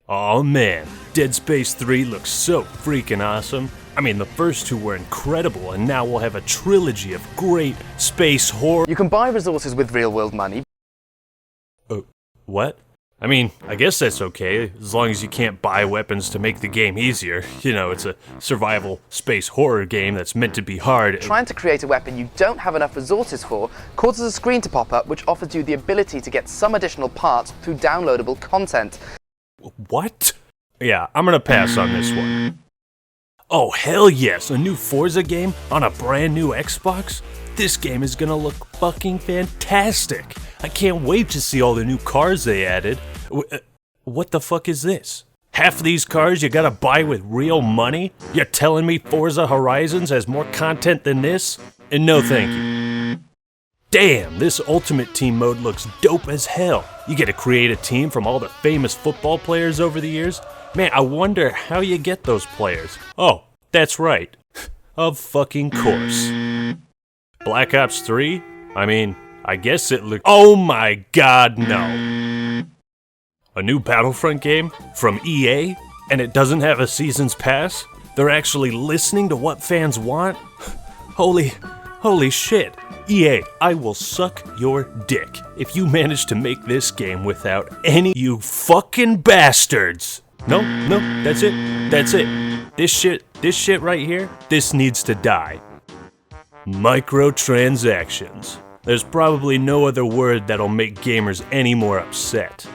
Oh man, Dead Space 3 looks so freaking awesome. I mean, the first two were incredible, and now we'll have a trilogy of great space horror. You can buy resources with real-world money. What? I mean, I guess that's okay, as long as you can't buy weapons to make the game easier. You know, it's a survival space horror game that's meant to be hard. Trying to create a weapon you don't have enough resources for causes a screen to pop up which offers you the ability to get some additional parts through downloadable content. What? Yeah, I'm gonna pass on this one. Oh hell yes, a new Forza game on a brand new Xbox? This game is gonna look fucking fantastic. I can't wait to see all the new cars they added. What the fuck is this? Half of these cars you gotta buy with real money? You're telling me Forza Horizons has more content than this? And no thank you. Damn, this Ultimate Team mode looks dope as hell. You get to create a team from all the famous football players over the years. Man, I wonder how you get those players. Oh, that's right. Of fucking course. Black Ops 3? I mean, I guess it looks— oh my god, no. A new Battlefront game? From EA? And it doesn't have a season's pass? They're actually listening to what fans want? Holy shit. EA, I will suck your dick if you manage to make this game without any— you fucking bastards! No, that's it. This shit right here, this needs to die. Microtransactions. There's probably no other word that'll make gamers any more upset.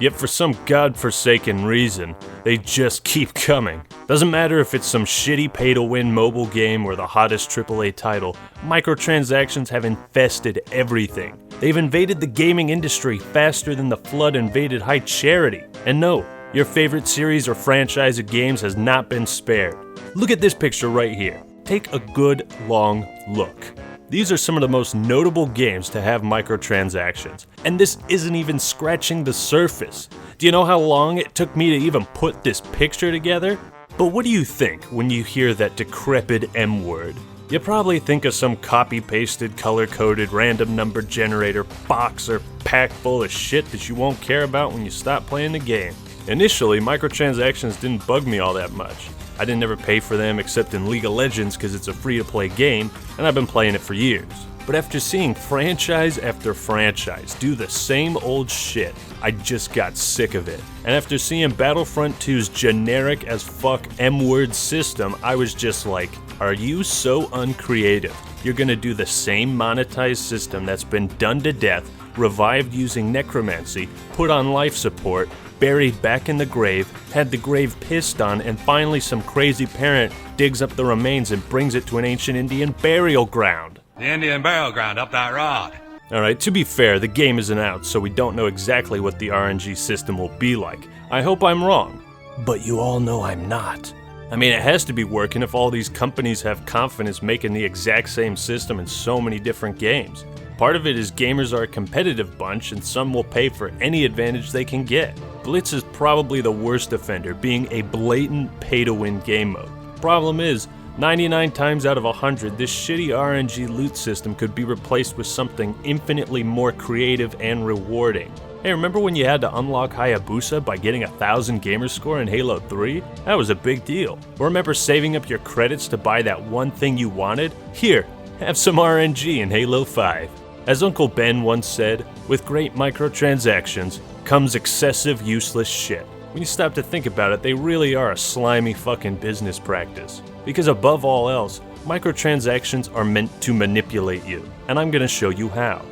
Yet for some godforsaken reason, they just keep coming. Doesn't matter if it's some shitty pay-to-win mobile game or the hottest AAA title, microtransactions have infested everything. They've invaded the gaming industry faster than the flood invaded high charity. And no, your favorite series or franchise of games has not been spared. Look at this picture right here. Take a good long look. These are some of the most notable games to have microtransactions, and this isn't even scratching the surface. Do you know how long it took me to even put this picture together? But what do you think when you hear that decrepit M word? You probably think of some copy-pasted, color-coded, random number generator box or pack full of shit that you won't care about when you stop playing the game. Initially, microtransactions didn't bug me all that much. I didn't ever pay for them except in League of Legends because it's a free-to-play game, and I've been playing it for years. But after seeing franchise after franchise do the same old shit, I just got sick of it. And after seeing Battlefront 2's generic as fuck M-word system, I was just like, are you so uncreative? You're gonna do the same monetized system that's been done to death, revived using necromancy, put on life support, buried back in the grave, had the grave pissed on, and finally some crazy parent digs up the remains and brings it to an ancient Indian burial ground. The Indian burial ground up that road. Alright, to be fair, the game isn't out, so we don't know exactly what the RNG system will be like. I hope I'm wrong. But you all know I'm not. I mean, it has to be working if all these companies have confidence making the exact same system in so many different games. Part of it is gamers are a competitive bunch and some will pay for any advantage they can get. Blitz is probably the worst offender, being a blatant pay-to-win game mode. Problem is, 99 times out of 100, this shitty RNG loot system could be replaced with something infinitely more creative and rewarding. Hey, remember when you had to unlock Hayabusa by getting 1,000 gamer score in Halo 3? That was a big deal. Or remember saving up your credits to buy that one thing you wanted? Here, have some RNG in Halo 5. As Uncle Ben once said, with great microtransactions comes excessive useless shit. When you stop to think about it, they really are a slimy fucking business practice. Because above all else, microtransactions are meant to manipulate you, and I'm gonna show you how.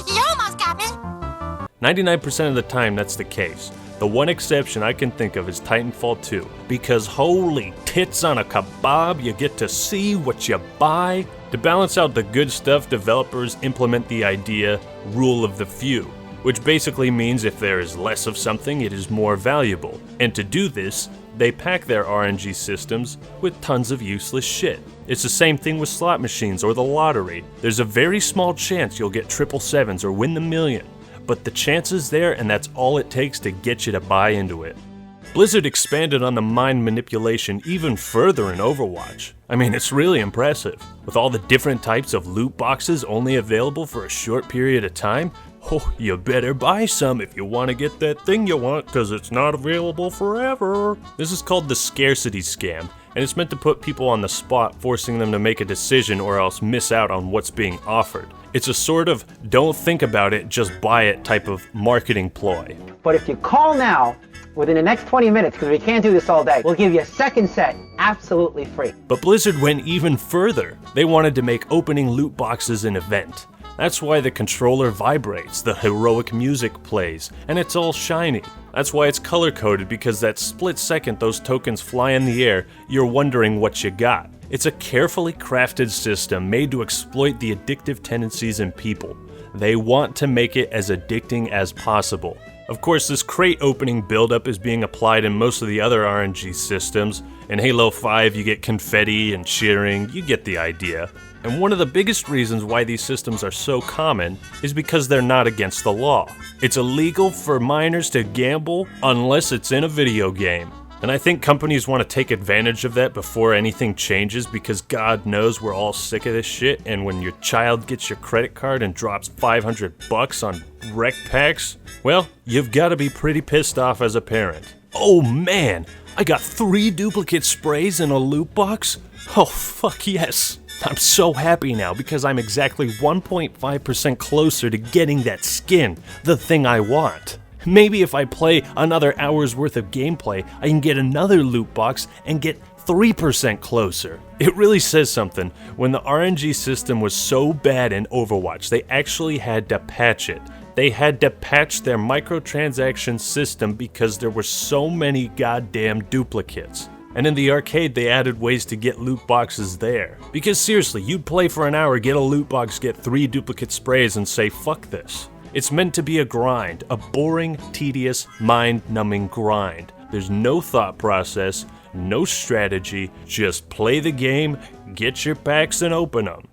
You almost got me. 99% of the time that's the case. The one exception I can think of is Titanfall 2, because holy tits on a kebab, you get to see what you buy. To balance out the good stuff, developers implement the idea, rule of the few, which basically means if there is less of something, it is more valuable. And to do this, they pack their RNG systems with tons of useless shit. It's the same thing with slot machines or the lottery. There's a very small chance you'll get 777s or win the million, but the chance is there and that's all it takes to get you to buy into it. Blizzard expanded on the mind manipulation even further in Overwatch. I mean, it's really impressive. With all the different types of loot boxes only available for a short period of time, Oh, you better buy some if you want to get that thing you want, because it's not available forever. This is called the scarcity scam, and it's meant to put people on the spot, forcing them to make a decision or else miss out on what's being offered. It's a sort of don't think about it, just buy it type of marketing ploy. But if you call now, within the next 20 minutes, because we can't do this all day, we'll give you a second set absolutely free. But Blizzard went even further. They wanted to make opening loot boxes an event. That's why the controller vibrates, the heroic music plays, and it's all shiny. That's why it's color-coded, because that split second those tokens fly in the air, you're wondering what you got. It's a carefully crafted system made to exploit the addictive tendencies in people. They want to make it as addicting as possible. Of course, this crate opening buildup is being applied in most of the other RNG systems. In Halo 5, you get confetti and cheering, you get the idea. And one of the biggest reasons why these systems are so common is because they're not against the law. It's illegal for minors to gamble unless it's in a video game. And I think companies want to take advantage of that before anything changes, because God knows we're all sick of this shit, and when your child gets your credit card and drops $500 on rec packs, well, you've got to be pretty pissed off as a parent. Oh man, I got 3 duplicate sprays in a loot box? Oh fuck yes. I'm so happy now because I'm exactly 1.5% closer to getting that skin, the thing I want. Maybe if I play another hour's worth of gameplay, I can get another loot box and get 3% closer. It really says something. When the RNG system was so bad in Overwatch, they actually had to patch it. They had to patch their microtransaction system because there were so many goddamn duplicates. And in the arcade, they added ways to get loot boxes there. Because seriously, you'd play for an hour, get a loot box, get 3 duplicate sprays, and say, fuck this. It's meant to be a grind, a boring, tedious, mind-numbing grind. There's no thought process, no strategy, just play the game, get your packs, and open them.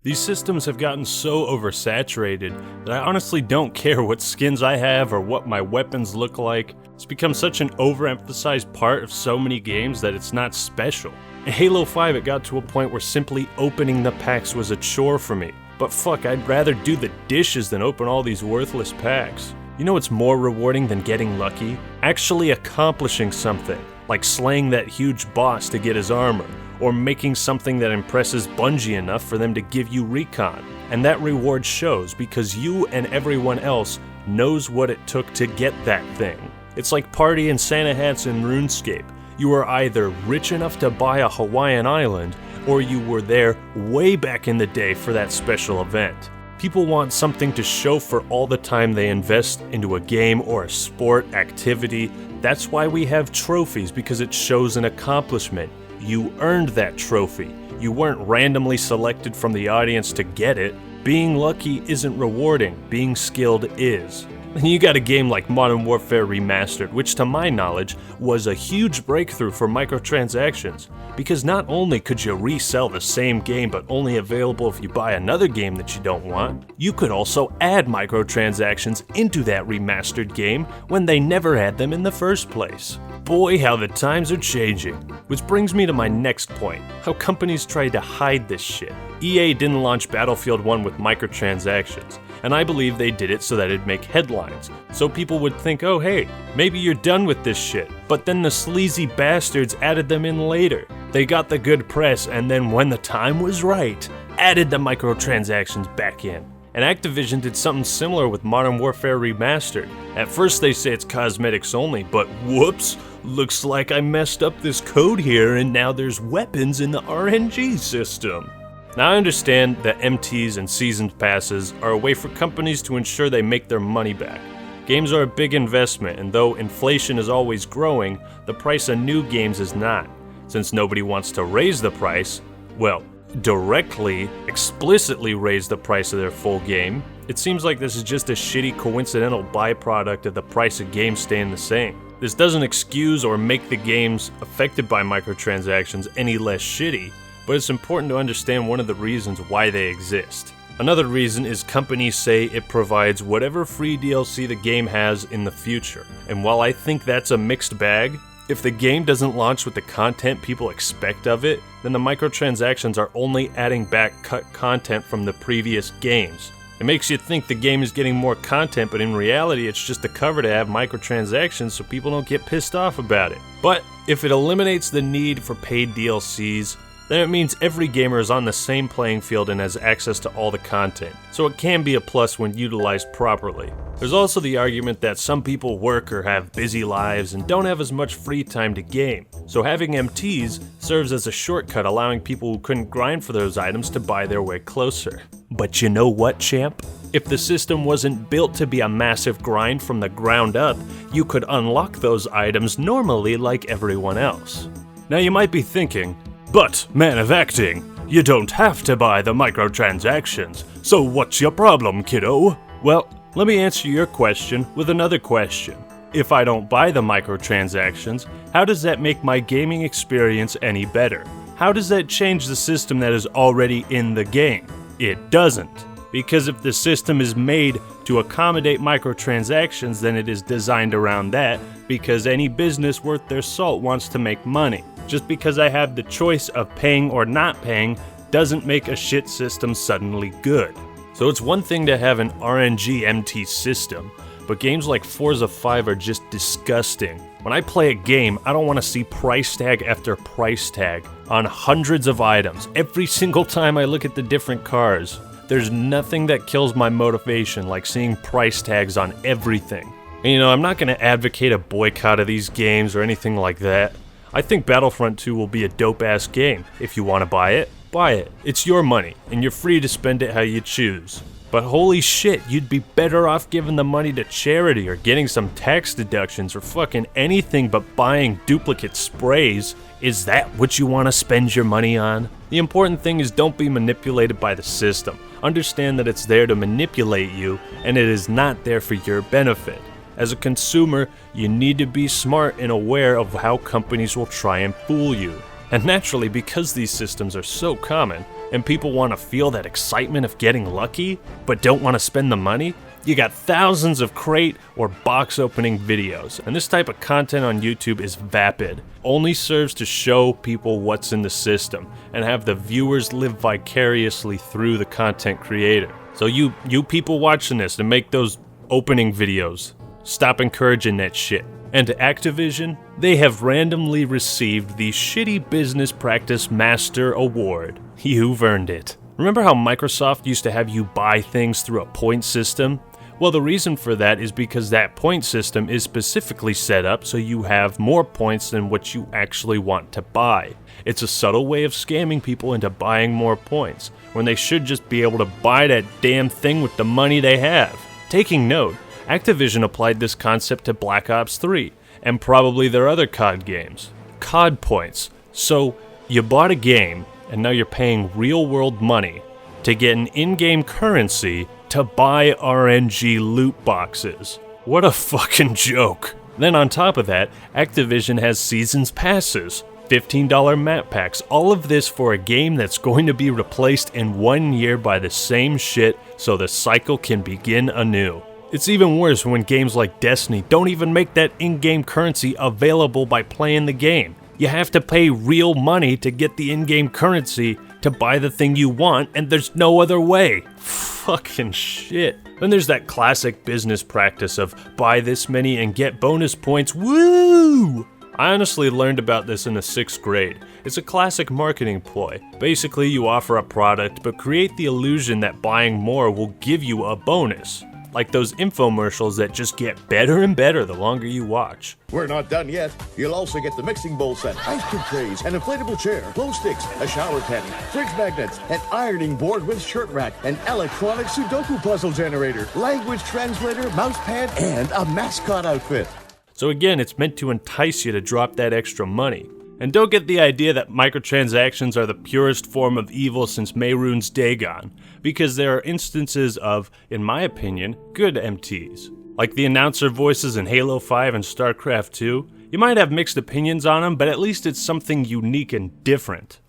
These systems have gotten so oversaturated that I honestly don't care what skins I have or what my weapons look like. It's become such an overemphasized part of so many games that it's not special. In Halo 5 it got to a point where simply opening the packs was a chore for me. But fuck, I'd rather do the dishes than open all these worthless packs. You know what's more rewarding than getting lucky? Actually accomplishing something, like slaying that huge boss to get his armor, or making something that impresses Bungie enough for them to give you recon. And that reward shows because you and everyone else knows what it took to get that thing. It's like partying Santa hats in RuneScape. You were either rich enough to buy a Hawaiian island, or you were there way back in the day for that special event. People want something to show for all the time they invest into a game or a sport activity. That's why we have trophies, because it shows an accomplishment. You earned that trophy. You weren't randomly selected from the audience to get it. Being lucky isn't rewarding, being skilled is. And you got a game like Modern Warfare Remastered, which to my knowledge was a huge breakthrough for microtransactions, because not only could you resell the same game but only available if you buy another game that you don't want, you could also add microtransactions into that remastered game when they never had them in the first place. Boy, how the times are changing. Which brings me to my next point, how companies tried to hide this shit. EA didn't launch Battlefield 1 with microtransactions, and I believe they did it so that it'd make headlines, so people would think, oh hey, maybe you're done with this shit. But then the sleazy bastards added them in later. They got the good press, and then when the time was right, added the microtransactions back in. And Activision did something similar with Modern Warfare Remastered. At first they say it's cosmetics only, but whoops, looks like I messed up this code here and now there's weapons in the RNG system. Now I understand that MTs and Seasoned Passes are a way for companies to ensure they make their money back. Games are a big investment, and though inflation is always growing, the price of new games is not. Since nobody wants to raise the price, well, directly, explicitly raise the price of their full game, it seems like this is just a shitty coincidental byproduct of the price of games staying the same. This doesn't excuse or make the games affected by microtransactions any less shitty, but it's important to understand one of the reasons why they exist. Another reason is companies say it provides whatever free DLC the game has in the future. And while I think that's a mixed bag, if the game doesn't launch with the content people expect of it, then the microtransactions are only adding back cut content from the previous games. It makes you think the game is getting more content, but in reality it's just a cover to have microtransactions so people don't get pissed off about it. But if it eliminates the need for paid DLCs, then it means every gamer is on the same playing field and has access to all the content, so it can be a plus when utilized properly. There's also the argument that some people work or have busy lives and don't have as much free time to game, so having MTs serves as a shortcut, allowing people who couldn't grind for those items to buy their way closer. But you know what, champ? If the system wasn't built to be a massive grind from the ground up, you could unlock those items normally like everyone else. Now you might be thinking, but, man of acting, you don't have to buy the microtransactions, so what's your problem, kiddo? Well, let me answer your question with another question. If I don't buy the microtransactions, how does that make my gaming experience any better? How does that change the system that is already in the game? It doesn't. Because if the system is made to accommodate microtransactions, then it is designed around that, because any business worth their salt wants to make money. Just because I have the choice of paying or not paying doesn't make a shit system suddenly good. So it's one thing to have an RNG MT system, but games like Forza 5 are just disgusting. When I play a game, I don't want to see price tag after price tag on hundreds of items every single time I look at the different cars. There's nothing that kills my motivation like seeing price tags on everything. And you know, I'm not going to advocate a boycott of these games or anything like that. I think Battlefront 2 will be a dope-ass game. If you want to buy it, buy it. It's your money, and you're free to spend it how you choose. But holy shit, you'd be better off giving the money to charity or getting some tax deductions or fucking anything but buying duplicate sprays. Is that what you want to spend your money on? The important thing is don't be manipulated by the system. Understand that it's there to manipulate you, and it is not there for your benefit. As a consumer, you need to be smart and aware of how companies will try and fool you. And naturally, because these systems are so common, and people want to feel that excitement of getting lucky, but don't want to spend the money, you got thousands of crate or box opening videos, and this type of content on YouTube is vapid. Only serves to show people what's in the system, and have the viewers live vicariously through the content creator. So you people watching this and make those opening videos, stop encouraging that shit. And to Activision, they have randomly received the Shitty Business Practice Master Award. You've earned it. Remember how Microsoft used to have you buy things through a point system? Well, the reason for that is because that point system is specifically set up so you have more points than what you actually want to buy. It's a subtle way of scamming people into buying more points, when they should just be able to buy that damn thing with the money they have. Taking note, Activision applied this concept to Black Ops 3, and probably their other COD games. COD points. So, you bought a game, and now you're paying real-world money to get an in-game currency to buy RNG loot boxes. What a fucking joke. Then on top of that, Activision has Seasons Passes, $15 map packs, all of this for a game that's going to be replaced in 1 year by the same shit so the cycle can begin anew. It's even worse when games like Destiny don't even make that in-game currency available by playing the game. You have to pay real money to get the in-game currency to buy the thing you want, and there's no other way. Fucking shit. Then there's that classic business practice of buy this many and get bonus points. Woo! I honestly learned about this in the 6th grade. It's a classic marketing ploy. Basically, you offer a product, but create the illusion that buying more will give you a bonus. Like those infomercials that just get better and better the longer you watch. We're not done yet. You'll also get the mixing bowl set, ice cream trays, an inflatable chair, glow sticks, a shower caddy, fridge magnets, an ironing board with shirt rack, an electronic Sudoku puzzle generator, language translator, mouse pad, and a mascot outfit. So again, it's meant to entice you to drop that extra money. And don't get the idea that microtransactions are the purest form of evil since Mehrunes Dagon, because there are instances of, in my opinion, good MTs. Like the announcer voices in Halo 5 and StarCraft 2, you might have mixed opinions on them, but at least it's something unique and different.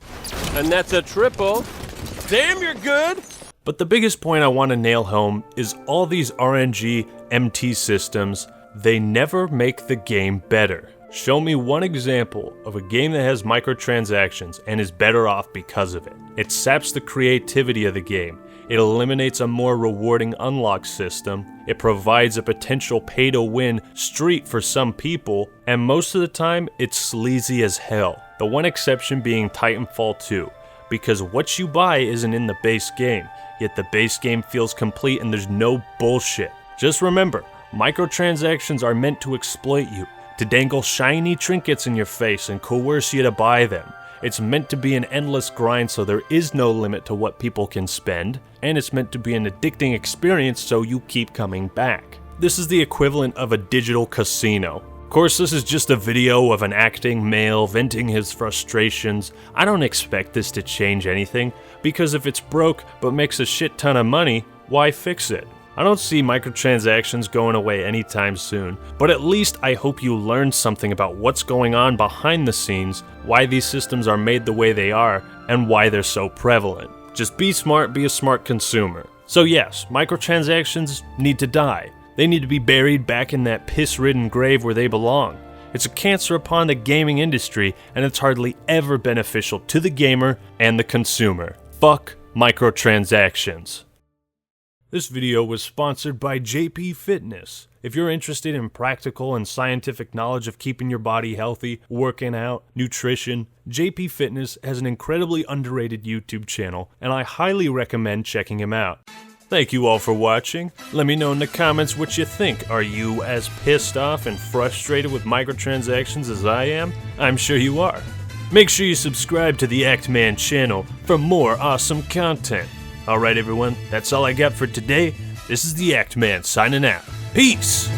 And that's a triple. Damn, you're good! But the biggest point I want to nail home is all these RNG MT systems, they never make the game better. Show me one example of a game that has microtransactions and is better off because of it. It saps the creativity of the game. It eliminates a more rewarding unlock system, it provides a potential pay-to-win street for some people, and most of the time, it's sleazy as hell. The one exception being Titanfall 2, because what you buy isn't in the base game, yet the base game feels complete and there's no bullshit. Just remember, microtransactions are meant to exploit you, to dangle shiny trinkets in your face and coerce you to buy them. It's meant to be an endless grind so there is no limit to what people can spend, and it's meant to be an addicting experience so you keep coming back. This is the equivalent of a digital casino. Of course, this is just a video of an acting male venting his frustrations. I don't expect this to change anything, because if it's broke but makes a shit ton of money, why fix it? I don't see microtransactions going away anytime soon, but at least I hope you learned something about what's going on behind the scenes, why these systems are made the way they are, and why they're so prevalent. Just be smart, be a smart consumer. So yes, microtransactions need to die. They need to be buried back in that piss-ridden grave where they belong. It's a cancer upon the gaming industry, and it's hardly ever beneficial to the gamer and the consumer. Fuck microtransactions. This video was sponsored by JP Fitness. If you're interested in practical and scientific knowledge of keeping your body healthy, working out, nutrition, JP Fitness has an incredibly underrated YouTube channel, and I highly recommend checking him out. Thank you all for watching. Let me know in the comments what you think. Are you as pissed off and frustrated with microtransactions as I am? I'm sure you are. Make sure you subscribe to the Act Man channel for more awesome content. Alright everyone, that's all I got for today. This is the Act Man signing out. Peace!